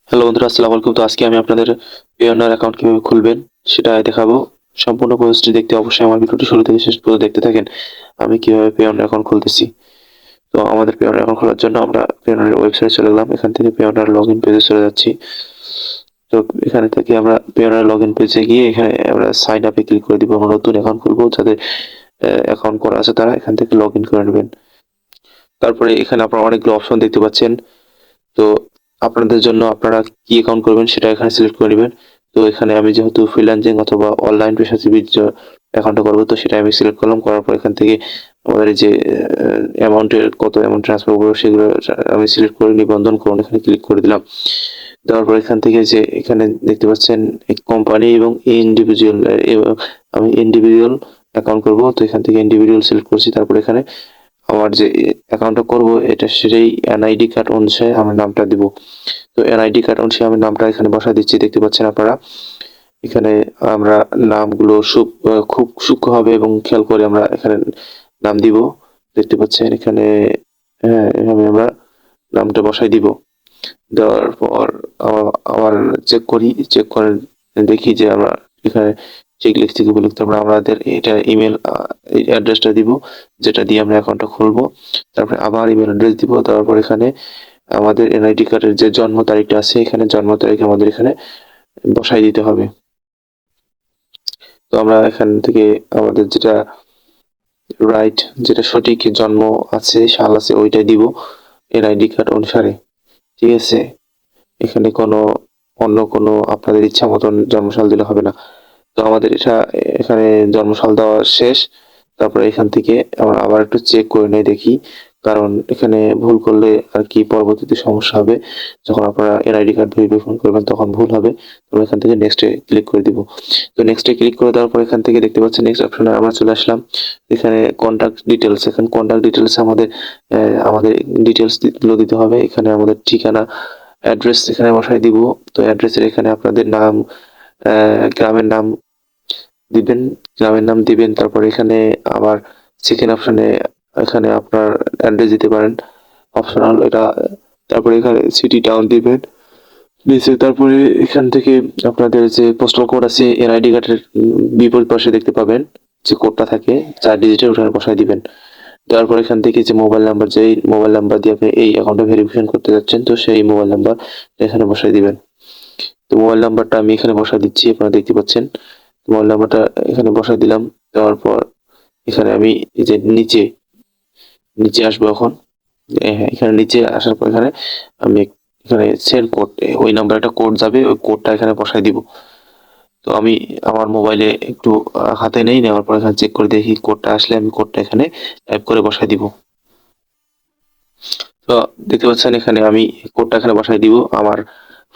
Hello বন্ধুরা, আসসালামু আলাইকুম। তো আজকে আমি আপনাদের payoneer অ্যাকাউন্ট কিভাবে খুলবেন সেটা দেখাবো। সম্পূর্ণ প্রসেসটি দেখতে অবশ্যই আমার ভিডিওটি শুরু থেকে শেষ পর্যন্ত দেখতে থাকেন। আমি কিভাবে payoneer অ্যাকাউন্ট খুলতেছি। তো আমাদের payoneer অ্যাকাউন্ট খোলার জন্য আমরা payoneer ওয়েবসাইটে চলে গেলাম। এখান থেকে payoneer লগইন পেজে চলে যাচ্ছি। তো এখানে থেকে আমরা payoneer লগইন পেজে গিয়ে এখানে আমরা সাইন আপে ক্লিক করে দিব। আমরা নতুন অ্যাকাউন্ট খুলবো। যাদের অ্যাকাউন্ট করা আছে তারা এখান থেকে লগইন করে নেবেন। তারপরে এখানে আপনারা অনেকগুলো অপশন দেখতে পাচ্ছেন। তো আপনাদের জন্য আপনারা কি অ্যাকাউন্ট করবেন সেটা এখানে সিলেক্ট করে নেবেন। তো এখানে আমি যেহেতু ফ্রিল্যান্সিং অথবা অনলাইন পেশাজীবীর অ্যাকাউন্টটা করবো, তো সেটা আমি সিলেক্ট করলাম। করার পর এখান থেকে আমাদের এই যে অ্যামাউন্টের কত অ্যামাউন্ট ট্রান্সফার করবো সেগুলো আমি সিলেক্ট করে নিবন্ধন করুন এখানে ক্লিক করে দিলাম। দেওয়ার পর এখান থেকে যে এখানে দেখতে পাচ্ছেন কোম্পানি এবং ইন্ডিভিজুয়াল, আমি ইন্ডিভিজুয়াল অ্যাকাউন্ট করবো। তো এখান থেকে ইন্ডিভিজুয়াল সিলেক্ট করছি। তারপর এখানে আমার যে অ্যাকাউন্টটা করবো এটা সেই এনআইডি কার্ড অনুসারে আমার নামটা দিব। তো এনআইডি কার্ড অনুসারে আমি নামটা এখানে বসায় দিচ্ছি। দেখতে পাচ্ছেন আপনারা এখানে আমরা নামগুলো খুব সূক্ষ্ম হবে এবং খেয়াল করে আমরা এখানে নাম দিব। দেখতে পাচ্ছেন এখানে এভাবে আমরা নামটা বসাই দিব। দেওয়ার পর আবার চেক করে দেখি যে আমরা এখানে চেক লিখতে কি লিখতে আমরা আমাদের এটা ইমেল অ্যাড্রেসটা দিব, যেটা দিয়ে আমরা অ্যাকাউন্টটা খুলবো। তারপরে আবার ইমেল অ্যাড্রেস দিব। তারপর এখানে আমাদের এনআইডি কার্ডের যে জন্ম তারিখটা আছে এখানে জন্ম তারিখ আমাদের এখানে বসাই দিতে হবে। তো আমরা এখান থেকে আমাদের যেটা যেটা সঠিক জন্ম আছে সাল আছে ওইটাই দিব এনআইডি কার্ড অনুসারে। ঠিক আছে, এখানে অন্য কোনো আপনাদের ইচ্ছা মতন জন্মসাল দিলে হবে না। তো আমাদের এখানে জন্মসাল দেওয়া শেষ। তারপরে এখান থেকে আমরা আবার একটু চেক করে নেই দেখি, কারণ এখানে ভুল করলে আর কি পরবর্তীতে সমস্যা হবে। যখন আপনারা এনআইডি কার্ড ভেরিফিকেশন করবেন তখন ভুল হবে। তো এখান থেকে নেক্সটে ক্লিক করে দিব। তো নেক্সটে ক্লিক করে দেওয়ার পর এখান থেকে দেখতে পাচ্ছেন নেক্সট অপশনে আমরা চলে আসলাম। এখানে কন্ট্যাক্ট ডিটেলস, এখানে কন্ট্যাক্ট ডিটেলস আমাদের ডিটেলস গুলো দিতে হবে। এখানে আমাদের ঠিকানা, অ্যাড্রেস এখানে বসাই দিব। তো অ্যাড্রেসের এখানে আপনাদের নাম, গ্রামের নাম দিবেন, তারপর এখানে আবার সেকেন্ড অপশনে এখানে আপনার অ্যাড্রেস দিতে পারেন, অপশনাল এটা। তারপরে এখানে সিটি টাউন দিবেন নিচে। তারপরে এখান থেকে আপনাদের যে পোস্টাল কোড আছে এনআইডি কার্ডের বিপরীত পাশে দেখতে পাবেন যে কোডটা থাকে 4 ডিজিটের, ওখানে বসাই দিবেন। দেওয়ার পর এখান থেকে যে মোবাইল নাম্বার, যেই মোবাইল নাম্বার দিয়ে আপনি এই অ্যাকাউন্টটা ভেরিফিকেশন করতে যাচ্ছেন, তো সেই মোবাইল নাম্বার এখানে বসাই দিবেন। তো মোবাইল নাম্বারটা আমি এখানে বসাই দিচ্ছি, আপনারা দেখতে পাচ্ছেন। মোবাইল নাম্বারটা এখানে বসাই দিলাম। দেওয়ার পর এখানে আমি এই যে নিচে আসবো এখন। হ্যাঁ, এখানে নিচে আসার পর এখানে আমি এখানে সেন্ড কোড, ওই নাম্বার একটা কোড যাবে, ওই কোডটা এখানে বসাই দিব। তো আমি আমার মোবাইলে একটু হাতে নেওয়ার পর এখানে চেক করে দেখি কোডটা আসলে আমি কোডটা এখানে টাইপ করে বসাই দিব। তো দেখতে পাচ্ছেন এখানে আমি কোডটা এখানে বসাই দিব। আমার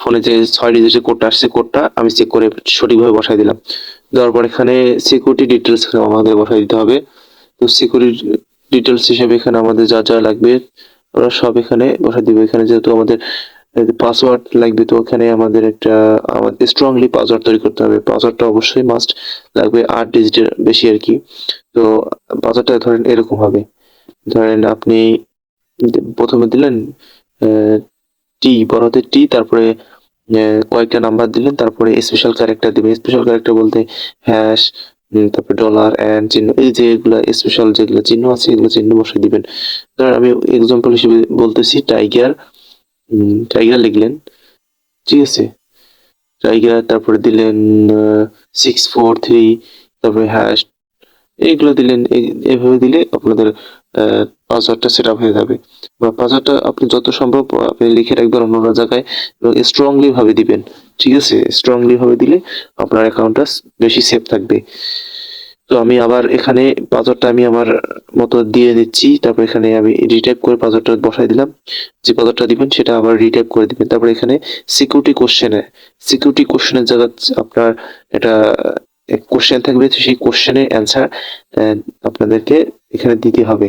ফোনে যে 6 ডিজিটের কোডটা আসছে, কোডটা আমি চেক করে সঠিকভাবে বসাই দিলাম। দেওয়ার পর এখানে সিকিউরিটি ডিটেলস আমাদের বসাই দিতে হবে। তো সিকিউরিটি ডিটেলস হিসেবে এখানে আমাদের যা যা লাগবে আমরা সব এখানে বসাই দিব। এখানে যেহেতু আমাদের পাসওয়ার্ড লাগবে, তো এখানে আমাদের আমাদের স্ট্রংলি পাসওয়ার্ড তৈরি করতে হবে। পাসওয়ার্ডটা অবশ্যই মাস্ট লাগবে, 8 ডিজিটের বেশি আর কি। তো পাসওয়ার্ডটা ধরেন এরকম হবে, ধরেন আপনি প্রথমে দিলেন বড় হাতের টি, তারপরে কয়েকটা নাম্বার দিলেন, তারপরে স্পেশাল ক্যারেক্টার দিবেন। স্পেশাল ক্যারেক্টার বলতে হ্যাশ, তারপরে ডলার এন্ড চিহ্ন, এই যে এগুলা স্পেশাল যেগুলো চিহ্ন আছে এগুলো চিহ্ন বসে দিবেন। ধরেন আমি এক্সাম্পল হিসেবে বলতেছি টাইগার লিখলেন, ঠিক আছে, টাইগার, তারপরে দিলেন 643, তারপরে হ্যাশ, এইগুলো দিলেন। এইভাবে দিলে আপনাদের পাসওয়ার্ডটা সেট আপ হয়ে যাবে। বা পাসওয়ার্ডটা আপনি যত সম্ভব আপনি লিখে রাখবেন অন্য জায়গায় এবং স্ট্রংলি ভাবে দিবেন। ঠিক আছে, স্ট্রংলি ভাবে দিলে আপনার অ্যাকাউন্টটা বেশি সেফ থাকবে। তো আমি আবার এখানে পাসওয়ার্ডটা আমি আমার মতো দিয়ে দিচ্ছি। তারপর এখানে আমি রিটাইপ করে পাসওয়ার্ডটা বসাই দিলাম। যে পাসওয়ার্ডটা দিবেন সেটা আবার রিটাইপ করে দিবেন। তারপর এখানে সিকিউরিটি কোশ্চেনের জায়গা আপনার এটা কোশ্চেন থাকবে, সেই কোশ্চেনের অ্যান্সার আপনাদেরকে এখানে দিতে হবে।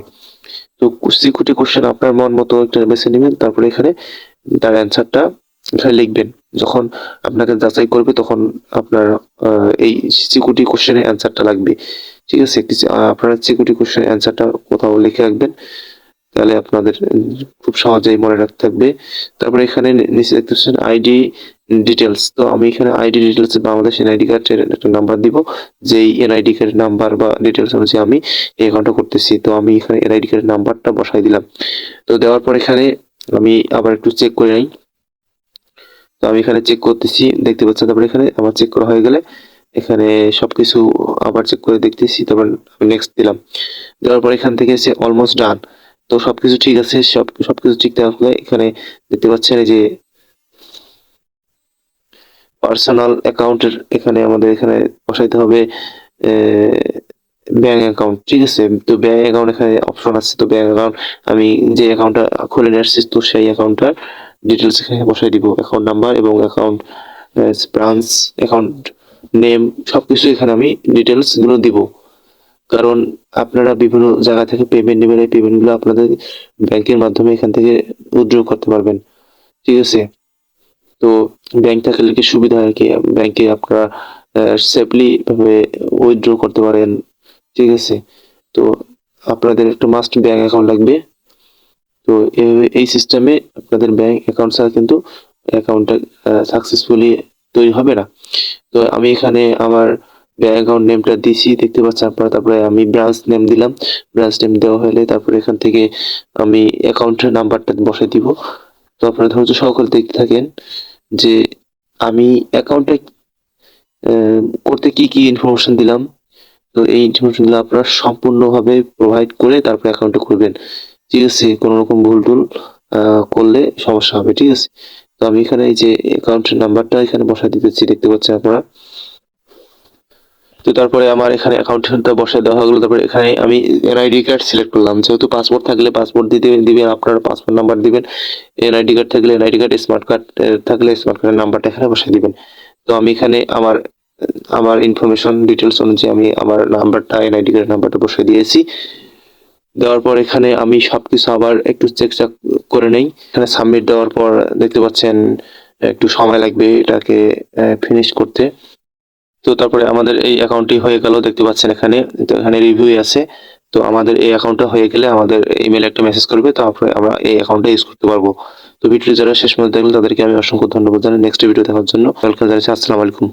তো সিকিউরিটি কোশ্চেন আপনার মন মতো একটা বেছে নেবেন। তারপরে এখানে তার অ্যান্সারটা এখানে লিখবেন। যখন আপনাকে যাচাই করবে তখন আপনার এই সিকিউরিটি কোশ্চেনের অ্যান্সারটা লাগবে। ঠিক আছে, আপনারা সিকিউরিটি কোশ্চেনের অ্যান্সারটা কোথাও লিখে রাখবেন। তাহলে আপনাদের খুব সহজেই মনে রাখতে থাকবে। তারপরে এখানে নিচে দেখতে পাচ্ছেন আইডি ডিটেলস। তো আমি এখানে আইডি ডিটেলস বাংলাদেশ এনআইডি কার্ডের একটা নাম্বার দিব, যেই এনআইডি কার্ডের নাম্বার বা ডিটেলস অনুযায়ী আমি এই অ্যাকাউন্টটা করতেছি। তো আমি এখানে এনআইডি কার্ডের নাম্বারটা বসাই দিলাম। তো দেওয়ার পর এখানে আমি আবার একটু চেক করে নিই। তো আমি এখানে চেক করতেছি, দেখতে পাচ্ছেন। তারপরে এখানে আমার চেক করা হয়ে গেলে এখানে সবকিছু আবার চেক করে দেখতেছি। তারপর আমি নেক্সট দিলাম। দেওয়ার পর এখান থেকে এসে অলমোস্ট ডান। তো সবকিছু ঠিক আছে। সবকিছু ঠিক থাকলে এখানে দেখতে পাচ্ছেন এই যে পার্সোনাল অ্যাকাউন্টের এখানে আমাদের এখানে বসাইতে হবে ব্যাংক অ্যাকাউন্ট। ঠিক আছে? তো ব্যাংক অ্যাকাউন্ট এখানে অপশন আছে। তো ব্যাংক অ্যাকাউন্ট আমি যে অ্যাকাউন্টটা খুলে নিয়ে আসছি, তো সেই অ্যাকাউন্টটার ডিটেলস এখানে বসাই দিব। অ্যাকাউন্ট নাম্বার এবং অ্যাকাউন্ট ব্রাঞ্চ, অ্যাকাউন্ট নেম সবকিছু এখানে আমি ডিটেলস গুলো দিব। কারণ আপনারা বিভিন্ন জায়গা থেকে পেমেন্ট নেবেন, এই পেমেন্টগুলো আপনাদের ব্যাংকের মাধ্যমে এখান থেকে উইথড্র করতে পারবেন। ঠিক আছে? তো ব্যাংক থাকলে কি সুবিধা হয় কি, ব্যাংকে আপনারা সেফলি ভাবে উইথড্র করতে পারেন। ঠিক আছে? তো আপনাদের একটা মাস্ট ব্যাংক অ্যাকাউন্ট লাগবে। তো এই সিস্টেমে আপনাদের ব্যাংক অ্যাকাউন্ট ছাড়া কিন্তু অ্যাকাউন্টটা সাকসেসফুলি তৈরি হবে না। তো আমি এখানে আমার ব্যাংক অ্যাকাউন্ট নেমটা দিছি, দেখতে পাচ্ছেন আপনারা। তারপরে আমি ব্রাঞ্চ নেম দিলাম। ব্রাঞ্চ নেম দেওয়া হলে তারপরে এখান থেকে আমি অ্যাকাউন্টের নাম্বারটা বসাই দিব। তো আপনারা ধৈর্য সহকারে দেখতে থাকেন যে আমি অ্যাকাউন্টে করতে কি ইনফরমেশন দিলাম। তো এই ইনফরমেশনগুলো আপনারা সম্পূর্ণভাবে প্রোভাইড করে তারপরে অ্যাকাউন্টটা খুলবেন। ঠিক আছে? কোনো রকম ভুল-টুল করলে সমস্যা হবে। ঠিক আছে? তো আমি এখানে এই যে অ্যাকাউন্টের নাম্বারটা এখানে বসায় দিতেছি, দেখতে পাচ্ছেন আপনারা। তো তারপরে আমার এখানে অ্যাকাউন্টটা বসায় দেওয়া হয়ে গেল। তারপরে এখানে আমি এনআইডি কার্ড সিলেক্ট করলাম। যেহেতু পাসপোর্ট থাকলে পাসপোর্ট দিবেন, আপনার পাসপোর্ট নাম্বার দিবেন। এনআইডি কার্ড থাকলে এনআইডি কার্ড, স্মার্ট কার্ড থাকলে স্মার্ট কার্ডের নাম্বারটা এখানে বসায় দিবেন। তো আমি এখানে আমার ইনফরমেশন ডিটেলস অনুযায়ী আমি আমার নাম্বারটা, এনআইডি কার্ডের নাম্বারটা বসিয়ে দিয়েছি। দেওয়ার পর এখানে আমি সবকিছু আবার একটু চেক করে নেই। এখানে সাবমিট দেওয়ার পর দেখতে পাচ্ছেন একটু সময় লাগবে এটাকে ফিনিশ করতে। তো তারপরে আমাদের এই অ্যাকাউন্টটি হয়ে গেল, দেখতে পাচ্ছেন এখানে। তো এখানে রিভিউ আছে। তো আমাদের এই অ্যাকাউন্টটা হয়ে গেলে আমাদের ইমেইলে একটা মেসেজ করবে, তারপরে আমরা এই অ্যাকাউন্টটা ইউজ করতে পারবো। তো ভিডিওটি যারা শেষ পর্যন্ত দেখলেন তাদেরকে আমি অসংখ্য ধন্যবাদ জানাই। নেক্সট ভিডিও দেখার জন্য ওয়েলকাম জানাচ্ছি। আসসালামু আলাইকুম।